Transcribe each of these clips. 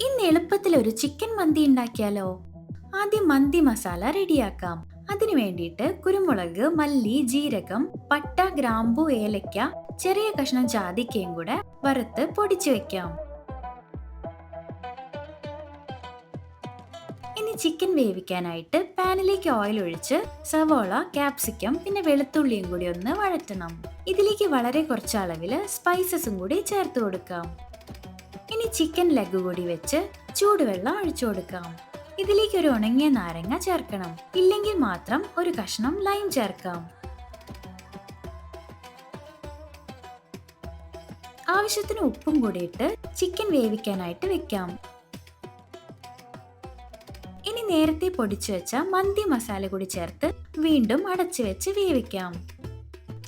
ഇന്ന് എളുപ്പത്തിൽ ഒരു ചിക്കൻ മന്തി ഉണ്ടാക്കിയാലോ? ആദ്യം മന്തി മസാല റെഡിയാക്കാം. അതിനു വേണ്ടിയിട്ട് കുരുമുളക്, മല്ലി, ജീരകം, പട്ട, ഗ്രാമ്പു, ഏലക്ക, ചെറിയ കഷ്ണം ജാതിക്കയും കൂടെ വറുത്ത് പൊടിച്ചു വെക്കാം. ഇനി ചിക്കൻ വേവിക്കാനായിട്ട് പാനിലേക്ക് ഓയിൽ ഒഴിച്ച് സവോള, ക്യാപ്സിക്കം പിന്നെ വെളുത്തുള്ളിയും കൂടി ഒന്ന് വഴറ്റണം. ഇതിലേക്ക് വളരെ കുറച്ച് അളവില് സ്പൈസസും കൂടി ചേർത്ത് കൊടുക്കാം. ഇനി ചിക്കൻ ലെഗ് കൂടി വെച്ച് ചൂടുവെള്ളം ഒഴിച്ചു കൊടുക്കാം. ഇതിലേക്ക് ഒരു ഉണങ്ങിയ നാരങ്ങ ചേർക്കണം. ഇല്ലെങ്കിൽ മാത്രം ഒരു കഷ്ണം ലൈം ചേർക്കാം. ആവശ്യത്തിന് ഉപ്പും കൂടി ഇട്ട് ചിക്കൻ വേവിക്കാനായിട്ട് വെക്കാം. ഇനി നേരത്തെ പൊടിച്ചു വെച്ച മന്തി മസാല കൂടി ചേർത്ത് വീണ്ടും അടച്ചു വെച്ച് വേവിക്കാം.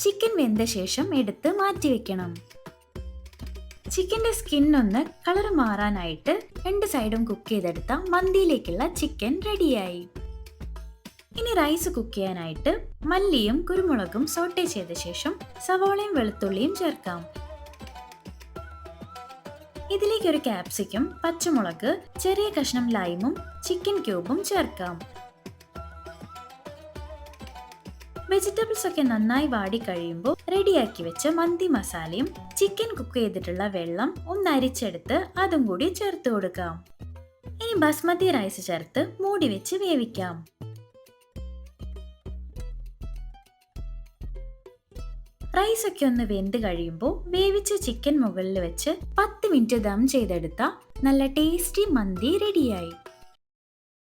ചിക്കൻ വെന്ത ശേഷം എടുത്ത് മാറ്റി വെക്കണം. ചിക്കന്റെ സ്കിൻ ഒന്ന് കളർ മാറാനായിട്ട് 2 സൈഡും കുക്ക് ചെയ്തെടുത്ത മന്തിയിലേക്കുള്ള ചിക്കൻ റെഡിയായി. ഇനി റൈസ് കുക്ക് ചെയ്യാനായിട്ട് മല്ലിയും കുരുമുളകും സോട്ടേ ചെയ്ത ശേഷം സവോളയും വെളുത്തുള്ളിയും ചേർക്കാം. ഇതിലേക്ക് ഒരു ക്യാപ്സിക്കം, പച്ചമുളക്, ചെറിയ കഷ്ണം ലൈമും ചിക്കൻ ക്യൂബും ചേർക്കാം. വെജിറ്റബിൾസ് ഒക്കെ നന്നായി വാടി കഴിയുമ്പോൾ റെഡിയാക്കി വെച്ച മന്തി മസാലയും ചിക്കൻ കുക്ക് ചെയ്തിട്ടുള്ള വെള്ളം ഒന്ന് അരിച്ചെടുത്ത് അതും കൂടി ചേർത്ത് കൊടുക്കാം. ഇനി ബസ്മതി റൈസ് ചേർത്ത് മൂടി വെച്ച് വേവിക്കാം. റൈസ് ഒക്കെ ഒന്ന് വെന്ത് കഴിയുമ്പോൾ വേവിച്ച ചിക്കൻ മുകളിൽ വെച്ച് 10 മിനിറ്റ് ദം ചെയ്തെടുത്ത നല്ല ടേസ്റ്റി മന്തി റെഡിയായി.